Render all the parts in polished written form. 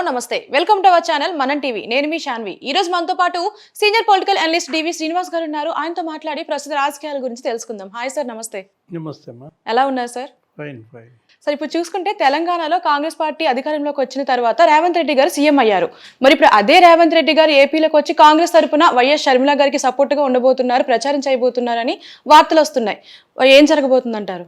నమస్తే welcome to our channel మనం TV నేను మీ శాన్వి ఈ రోజు మనతో పాటు సీనియర్ పొలిటికల్ అనలిస్ట్ డివి శ్రీనివాస్ గారు ఉన్నారు ఆయనతో మాట్లాడి ప్రస్తుత రాజకీయాల గురించి తెలుసుకుందాం హాయ్ సార్ నమస్తే నమస్తే అమ్మా ఎలా ఉన్నారు సార్ ఫైన్ ఫైన్ సార్ ఇప్పుడు చూసుకుంటే తెలంగాణలో కాంగ్రెస్ పార్టీ అధికారంలోకి వచ్చిన తర్వాత రేవంత్ రెడ్డి గారు సీఎం అయ్యారు మరి ఇప్పుడు అదే రేవంత్ రెడ్డి గారు ఏపీలోకి వచ్చి కాంగ్రెస్ తరపున వైఎస్ షర్మిల గారికి సపోర్ట్ గా ఉండబోతున్నారు ప్రచారం చేయబోతున్నారని వార్తలు వస్తున్నాయి ఏం జరగబోతుందంటారు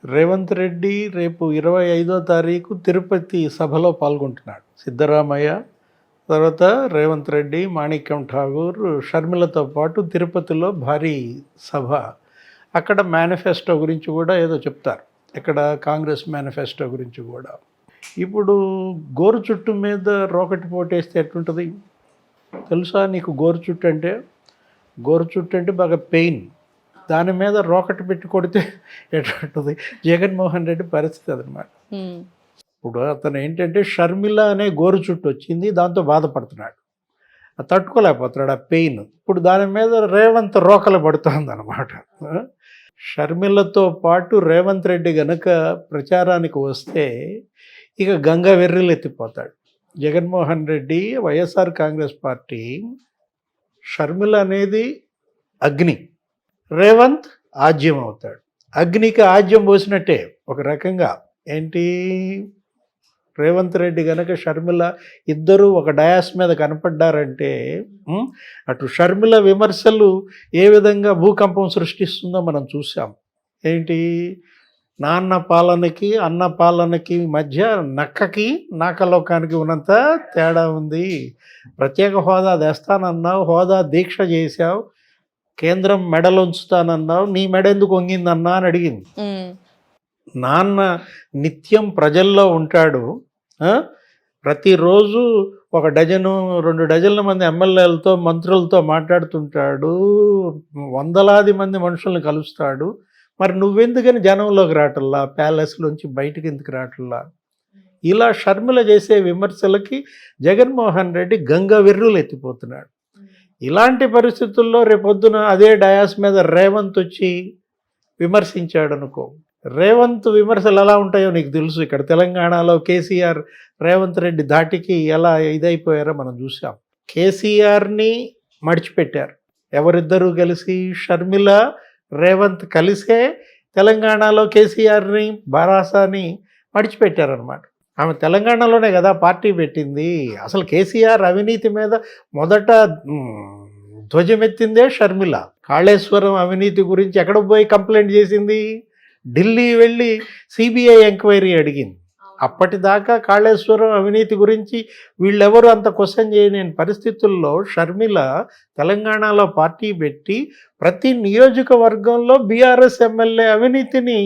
రేవంత్ రెడ్డి రేపు 25వ తారీఖు తిరుపతి సభలో పాల్గొంటున్నాడు సిద్ధరామయ్య తర్వాత రేవంత్ రెడ్డి మాణిక్యం ఠాగూర్ షర్మిలతో పాటు తిరుపతిలో భారీ సభ అక్కడ మేనిఫెస్టో గురించి కూడా ఏదో చెప్తారు ఇక్కడ కాంగ్రెస్ మేనిఫెస్టో గురించి కూడా ఇప్పుడు గోరు చుట్టు మీద రోకటి పోటేస్తే ఎట్లుంటుంది తెలుసా నీకు గోరు చుట్టు అంటే బాగా పెయిన్ దాని మీద రోకట్ పెట్టి కొడితే ఎట్లుంటుంది జగన్మోహన్ రెడ్డి పరిస్థితి అదనమాట ఇప్పుడు అతను ఏంటంటే షర్మిల అనే గోరు చుట్టు వచ్చింది దాంతో బాధపడుతున్నాడు తట్టుకోలేకపోతున్నాడు ఆ పెయిన్ ఇప్పుడు దాని మీద రేవంత్ రోకలు పడుతుంది అనమాట షర్మిలతో పాటు రేవంత్ రెడ్డి గనక ప్రచారానికి వస్తే ఇక గంగ వెర్రిలు ఎత్తిపోతాడు జగన్మోహన్ రెడ్డి వైఎస్ఆర్ కాంగ్రెస్ పార్టీ షర్మిల అనేది అగ్ని రేవంత్ ఆజ్యం అవుతాడు అగ్నికి ఆజ్యం పోసినట్టే ఒక రకంగా ఏంటి రేవంత్ రెడ్డి గనక షర్మిల ఇద్దరు ఒక డయాస్ మీద కనపడ్డారంటే అటు షర్మిల విమర్శలు ఏ విధంగా భూకంపం సృష్టిస్తుందో మనం చూసాం ఏంటి నాన్న పాలనకి అన్న పాలనకి మధ్య నక్కకి నాకలోకానికి ఉన్నంత తేడా ఉంది ప్రత్యేక హోదా తెస్తానన్నావు హోదా దీక్ష చేశావు కేంద్రం మెడలు ఉంచుతానన్నావు నీ మెడ ఎందుకు వంగిందన్నా అని అడిగింది నాన్న నిత్యం ప్రజల్లో ఉంటాడు ప్రతిరోజు 1-2 డజన్ల మంది ఎమ్మెల్యేలతో మంత్రులతో మాట్లాడుతుంటాడు వందలాది మంది మనుషుల్ని కలుస్తాడు మరి నువ్వెందుకని జనంలోకి రావట్లా ప్యాలెస్లోంచి బయటికి ఎందుకు రావట్లా ఇలా షర్మిల చేసే విమర్శలకి జగన్మోహన్ రెడ్డి గంగ వెర్రులు ఎత్తిపోతున్నాడు ఇలాంటి పరిస్థితుల్లో రేపొద్దున అదే డయాస్ మీద రేవంత్ వచ్చి విమర్శించాడు అనుకో రేవంత్ విమర్శలు ఎలా ఉంటాయో నీకు తెలుసు ఇక్కడ తెలంగాణలో కేసీఆర్ రేవంత్ రెడ్డి ధాటికి ఎలా ఇదైపోయారో మనం చూసాం కేసీఆర్ని మడిచిపెట్టారు ఎవరిద్దరూ కలిసి షర్మిల రేవంత్ కలిసే తెలంగాణలో కేసీఆర్ని బారాసాని మడిచిపెట్టారనమాట ఆమె తెలంగాణలోనే కదా పార్టీ పెట్టింది అసలు కేసీఆర్ అవినీతి మీద మొదట ధ్వజమెత్తిందే షర్మిల కాళేశ్వరం అవినీతి గురించి ఎక్కడ పోయి కంప్లైంట్ చేసింది ఢిల్లీ వెళ్ళి సిబిఐ ఎంక్వైరీ అడిగింది అప్పటిదాకా కాళేశ్వరం అవినీతి గురించి వీళ్ళెవరు అంత క్వశ్చన్ చేయని పరిస్థితుల్లో షర్మిల తెలంగాణలో పార్టీ పెట్టి ప్రతి నియోజకవర్గంలో బీఆర్ఎస్ ఎమ్మెల్యే అవినీతిని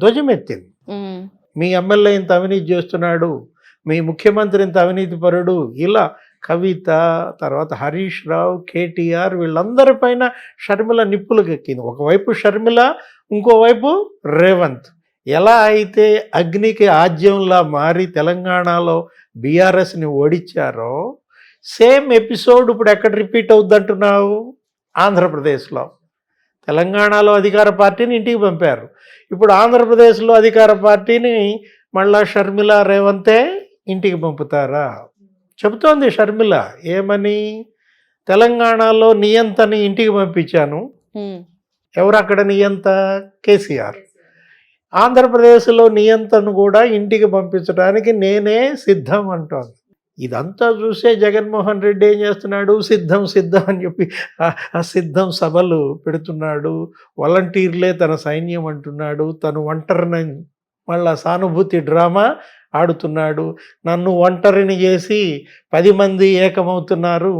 ధ్వజమెత్తింది మీ ఎమ్మెల్యే ఇంత అవినీతి చేస్తున్నాడు మీ ముఖ్యమంత్రి ఇంత అవినీతి పరుడు ఇలా కవిత తర్వాత హరీష్ రావు కేటీఆర్ వీళ్ళందరిపైన షర్మిల నిప్పులకు ఎక్కింది ఒకవైపు షర్మిల ఇంకోవైపు రేవంత్ ఎలా అయితే అగ్నికి ఆజ్యంలా మారి తెలంగాణలో బీఆర్ఎస్ని ఓడించారో సేమ్ ఎపిసోడ్ ఇప్పుడు ఎక్కడ రిపీట్ అవుద్దంటున్నావు ఆంధ్రప్రదేశ్లో తెలంగాణలో అధికార పార్టీని ఇంటికి పంపారు ఇప్పుడు ఆంధ్రప్రదేశ్లో అధికార పార్టీని మళ్ళా షర్మిల రేవంతే ఇంటికి పంపుతారా చెబుతోంది షర్మిల ఏమని తెలంగాణలో నియంతని ఇంటికి పంపించాను ఎవరు అక్కడ నియంత కేసీఆర్ ఆంధ్రప్రదేశ్లో నియంతను కూడా ఇంటికి పంపించడానికి నేనే సిద్ధం అంటోంది ఇదంతా చూసే జగన్మోహన్ రెడ్డి ఏం చేస్తున్నాడు సిద్ధం అని చెప్పి ఆ సిద్ధం సభలు పెడుతున్నాడు వాలంటీర్లే తన సైన్యం అంటున్నాడు తను ఒంటరిని మళ్ళా సానుభూతి డ్రామా ఆడుతున్నాడు నన్ను ఒంటరిని చేసి 10 మంది ఏకమవుతున్నారు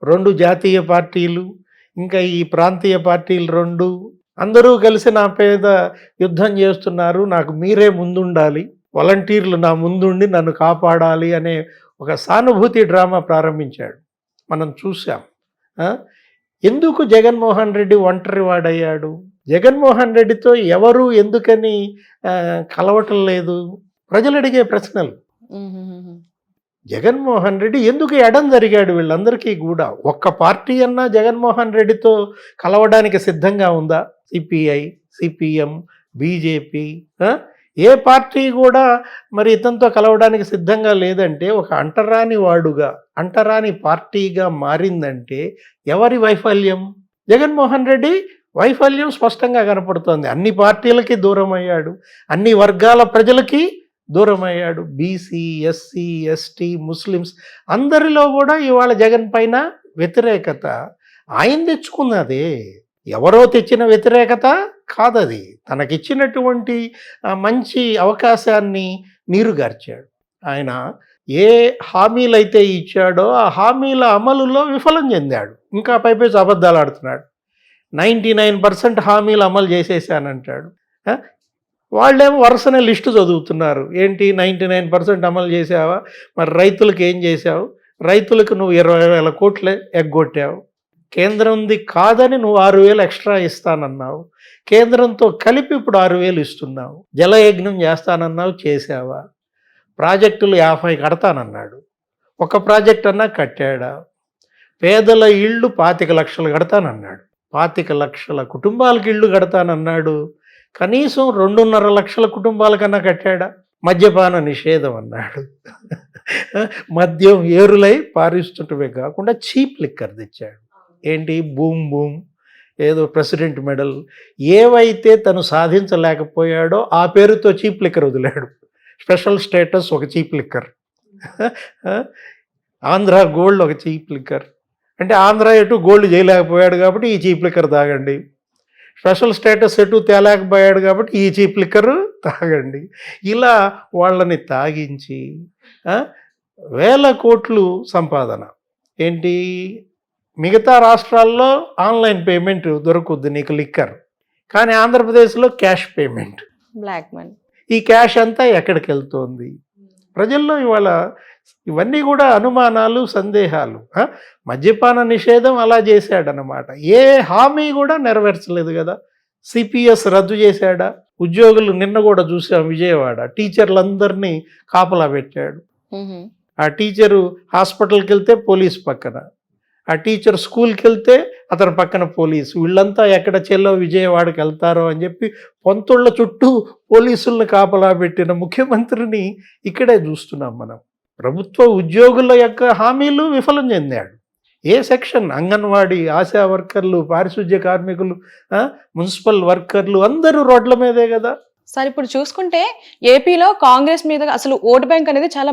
2 జాతీయ పార్టీలు ఇంకా ఈ ప్రాంతీయ పార్టీలు 2 అందరూ కలిసి నా మీద యుద్ధం చేస్తున్నారు నాకు మీరే ముందుండాలి వాలంటీర్లు నా ముందుండి నన్ను కాపాడాలి అనే ఒక సానుభూతి డ్రామా ప్రారంభించాడు మనం చూసాం ఎందుకు జగన్మోహన్ రెడ్డి ఒంటరి వాడయ్యాడు జగన్మోహన్ రెడ్డితో ఎవరు ఎందుకని కలవటం లేదు ప్రజలు అడిగే ప్రశ్నలు జగన్మోహన్ రెడ్డి ఎందుకు ఎడం జరిగాడు వీళ్ళందరికీ కూడా ఒక్క పార్టీ అన్నా జగన్మోహన్ రెడ్డితో కలవడానికి సిద్ధంగా ఉందా సిపిఐ సిపిఎం బీజేపీ ఏ పార్టీ కూడా మరి ఇతనితో కలవడానికి సిద్ధంగా లేదంటే, ఒక అంటరాని వాడుగా, అంటరాని పార్టీగా మారిందంటే ఎవరి వైఫల్యం? జగన్మోహన్ రెడ్డి వైఫల్యం స్పష్టంగా కనపడుతోంది. అన్ని పార్టీలకి దూరం అయ్యాడు, అన్ని వర్గాల ప్రజలకి దూరం అయ్యాడు. బీసీ, ఎస్సీ, ఎస్టీ, ముస్లిమ్స్ అందరిలో కూడా ఇవాళ జగన్ పైన వ్యతిరేకత ఆయన తెచ్చుకున్నదే. ఎవరో తెచ్చిన వ్యతిరేకత కాదది. తనకిచ్చినటువంటి మంచి అవకాశాన్ని నీరుగార్చాడు. ఆయన ఏ హామీలైతే ఇచ్చాడో ఆ హామీల అమలులో విఫలం చెందాడు. ఇంకా పైపేసి అబద్ధాలు ఆడుతున్నాడు. 99% హామీలు అమలు చేసేసానంటాడు. వాళ్ళేమో వరుసనే లిస్టు చదువుతున్నారు. ఏంటి 99% అమలు చేసావా? మరి రైతులకు ఏం చేశావు? రైతులకు నువ్వు 20,000 కోట్లు ఎగ్గొట్టావు. కేంద్రంది కాదని నువ్వు 6,000 ఎక్స్ట్రా ఇస్తానన్నావు. కేంద్రంతో కలిపి ఇప్పుడు 6,000 ఇస్తున్నావు. జలయజ్ఞం చేస్తానన్నావు, చేసావా? ప్రాజెక్టులు 50 కడతానన్నాడు. ఒక ప్రాజెక్ట్ అన్నా కట్టాడా? పేదల ఇళ్ళు 25 లక్షలు కడతానన్నాడు. 25 లక్షల కుటుంబాలకు ఇళ్ళు కడతానన్నాడు. కనీసం 2.5 లక్షల కుటుంబాలకన్నా కట్టాడా? మద్యపాన నిషేధం అన్నాడు. మద్యం ఏరులై పారిస్తుంటమే కాకుండా చీప్ లిక్కర్ తెచ్చాడు. ఏంటి? బూమ్ బూమ్, ఏదో ప్రెసిడెంట్ మెడల్, ఏవైతే తను సాధించలేకపోయాడో ఆ పేరుతో చీప్ లిక్కర్ వదిలాడు. స్పెషల్ స్టేటస్ ఒక చీప్ లిక్కర్, ఆంధ్ర గోల్డ్ ఒక చీప్ లిక్కర్. అంటే ఆంధ్ర ఎటు గోల్డ్ చేయలేకపోయాడు కాబట్టి ఈ చీప్ లిక్కర్ తాగండి, స్పెషల్ స్టేటస్ ఎటు తేలేకపోయాడు కాబట్టి ఈ చీప్ లిక్కర్ తాగండి. ఇలా వాళ్ళని తాగించి 1,000 కోట్లు సంపాదన. ఏంటి? మిగతా రాష్ట్రాల్లో ఆన్లైన్ పేమెంట్ దొరుకుద్ది నీకు లిక్కర్, కానీ ఆంధ్రప్రదేశ్లో క్యాష్ పేమెంట్, బ్లాక్ మనీ. ఈ క్యాష్ అంతా ఎక్కడికి వెళ్తోంది? ప్రజల్లో ఇవాళ ఇవన్నీ కూడా అనుమానాలు, సందేహాలు. మద్యపాన నిషేధం అలా చేశాడనమాట. ఏ హామీ కూడా నెరవేర్చలేదు కదా. సిపిఎస్ రద్దు చేశాడా? ఉద్యోగులు నిన్న కూడా చూసాం విజయవాడ, టీచర్లందరినీ కాపలా పెట్టాడు. ఆ టీచరు హాస్పిటల్కి వెళ్తే పోలీస్ పక్కన, ఆ టీచర్ స్కూల్కి వెళ్తే అతని పక్కన పోలీసు. వీళ్ళంతా ఎక్కడ చెల్లో విజయవాడకి వెళ్తారో అని చెప్పి పొంతుళ్ళ చుట్టూ పోలీసులను కాపలా పెట్టిన ముఖ్యమంత్రిని ఇక్కడే చూస్తున్నాం మనం. ప్రభుత్వ ఉద్యోగుల యొక్క హామీలు విఫలం చెందాడు. ఏ సెక్షన్? అంగన్వాడీ, ఆశా వర్కర్లు, పారిశుద్ధ్య కార్మికులు, మున్సిపల్ వర్కర్లు అందరూ రోడ్ల మీదే కదా. సార్ ఇప్పుడు చూసుకుంటే ఏపీలో కాంగ్రెస్ మీద అసలు ఓటు బ్యాంక్ అనేది చాలా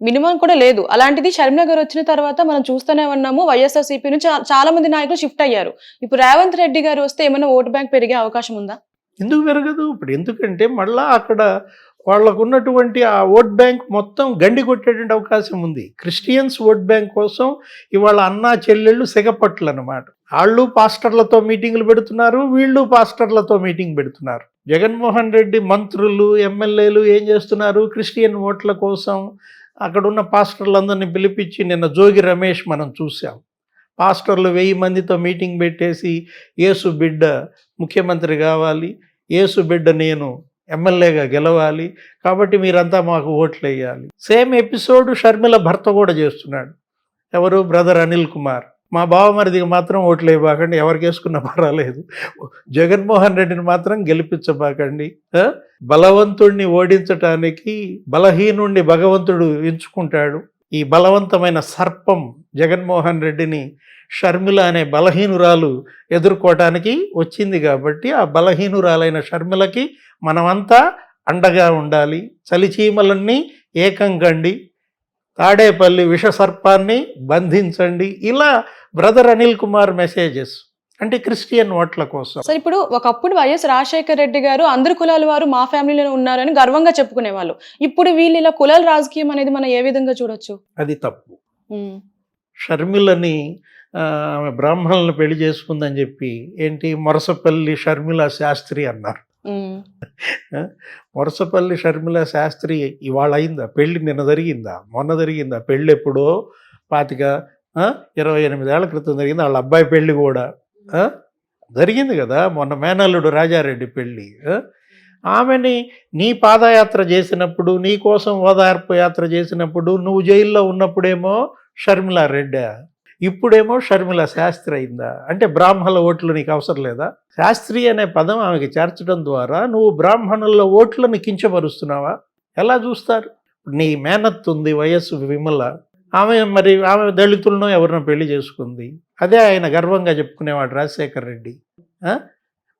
మినిమం కూడా లేదు. అలాంటిది షర్మిల గారు వచ్చిన తర్వాత మనం చూస్తూనే ఉన్నాము, వైఎస్ఆర్సీపీ నుంచి చాలా మంది నాయకులు షిఫ్ట్ అయ్యారు. ఇప్పుడు రేవంత్ రెడ్డి గారు వస్తే ఏమైనా ఓటు బ్యాంక్ పెరిగే అవకాశం ఉందా? ఎందుకు పెరగదు? ఇప్పుడు ఎందుకంటే మళ్ళా అక్కడ వాళ్ళకు ఉన్నటువంటి ఆ ఓట్ బ్యాంక్ మొత్తం గండి కొట్టేటువంటి అవకాశం ఉంది. క్రిస్టియన్స్ ఓట్ బ్యాంక్ కోసం ఇవాళ అన్నా చెల్లెళ్ళు సిగపట్లు అనమాట. వాళ్ళు పాస్టర్లతో మీటింగులు పెడుతున్నారు, వీళ్ళు పాస్టర్లతో మీటింగ్ పెడుతున్నారు. జగన్మోహన్ రెడ్డి మంత్రులు, ఎమ్మెల్యేలు ఏం చేస్తున్నారు? క్రిస్టియన్ ఓట్ల కోసం అక్కడున్న పాస్టర్లందరినీ పిలిపించి, నిన్న జోగి రమేష్ మనం చూసాం, పాస్టర్లు 1000 మందితో మీటింగ్ పెట్టేసి యేసు బిడ్డ ముఖ్యమంత్రి కావాలి, యేసు బిడ్డ నేను ఎమ్మెల్యేగా గెలవాలి, కాబట్టి మీరంతా మాకు ఓట్లు వేయాలి. సేమ్ ఎపిసోడ్ షర్మిల భర్త కూడా చేస్తున్నాడు. ఎవరు? బ్రదర్ అనిల్ కుమార్. మా బావమరిదికి మాత్రం ఓట్లు వేయబాకండి, ఎవరికి వేసుకున్నా పర్వాలేదు, జగన్మోహన్ రెడ్డిని మాత్రం గెలిపించబాకండి. బలవంతుడిని ఓడించటానికి బలహీనుణ్ణి భగవంతుడు ఎంచుకుంటాడు. ఈ బలవంతమైన సర్పం జగన్మోహన్ రెడ్డిని షర్మిల అనే బలహీనురాలు ఎదుర్కోవటానికి వచ్చింది కాబట్టి ఆ బలహీనురాలైన షర్మిలకి మనమంతా అండగా ఉండాలి. చలిచీమలన్నీ ఏకం కండి, తాడేపల్లి విషసర్పాన్ని బంధించండి. ఇలా బ్రదర్ అనిల్ కుమార్ మెసేజెస్ అంటే క్రిస్టియన్ ఓట్ల కోసం. సార్ ఇప్పుడు ఒకప్పుడు వైఎస్ రాజశేఖర రెడ్డి గారు అందరు కులాల వారు మా ఫ్యామిలీలో ఉన్నారని గర్వంగా చెప్పుకునేవాళ్ళు. ఇప్పుడు వీళ్ళు ఇలా కులాల రాజకీయం అనేది మనం ఏ విధంగా చూడొచ్చు? అది తప్పు. షర్మిలని ఆమె బ్రాహ్మణులను పెళ్లి చేసుకుందని చెప్పి ఏంటి మొరసపల్లి షర్మిల శాస్త్రి అన్నారు. మొరసపల్లి షర్మిల శాస్త్రి ఇవాళ అయిందా పెళ్ళి? నిన్న జరిగిందా? మొన్న జరిగిందా? పెళ్ళి ఎప్పుడో 28 ఏళ్ల క్రితం జరిగింది. వాళ్ళ అబ్బాయి పెళ్ళి కూడా జరిగింది కదా మొన్న. మేనల్లుడు రాజారెడ్డి పెళ్ళి. ఆమెని నీ పాదయాత్ర చేసినప్పుడు, నీ కోసం ఓదార్పు యాత్ర చేసినప్పుడు, నువ్వు జైల్లో ఉన్నప్పుడేమో షర్మిల రెడ్డి, ఇప్పుడేమో షర్మిల శాస్త్రి అయిందా? అంటే బ్రాహ్మణుల ఓట్లు నీకు అవసరం లేదా? శాస్త్రి అనే పదం ఆమెకి చేర్చడం ద్వారా నువ్వు బ్రాహ్మణుల ఓట్లను కించపరుస్తున్నావా? ఎలా చూస్తారు? నీ మేనత్ ఉంది వయస్సు విమల, ఆమె దళితులను ఎవరినో పెళ్లి చేసుకుంది, అదే ఆయన గర్వంగా చెప్పుకునేవాడు రాజశేఖర్ రెడ్డి.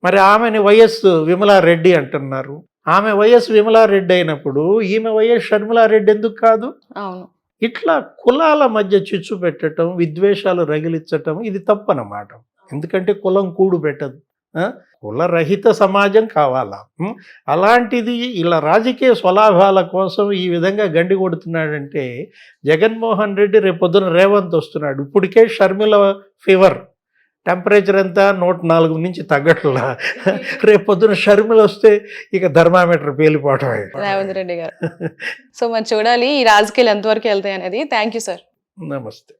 మరి ఆమెని వయస్సు విమలారెడ్డి అంటున్నారు. ఆమె వయస్సు విమలారెడ్డి అయినప్పుడు ఈమె వయస్సు షర్మిలారెడ్డి ఎందుకు కాదు? అవును. ఇట్లా కులాల మధ్య చిచ్చు పెట్టడం, విద్వేషాలు రగిలించటం ఇది తప్పనమాట. ఎందుకంటే కులం కూడు పెట్టదు. కులరహిత సమాజం కావాలా? అలాంటిది ఇలా రాజకీయ స్వలాభాల కోసం ఈ విధంగా గండి కొడుతున్నాడంటే జగన్మోహన్ రెడ్డి రేపొద్దున రేవంత్ వస్తున్నాడు. ఇప్పటికే షర్మిల ఫీవర్ టెంపరేచర్ ఎంత 104 నుంచి తగ్గట్లా. రేపొద్దున షర్మిల వస్తే ఇక థర్మామీటర్ పేలిపోవటం రేవంత్ రెడ్డి గారు. సో మరి చూడాలి ఈ రాజకీయాలు ఎంతవరకు వెళ్తాయి అనేది. Thank you sir. నమస్తే.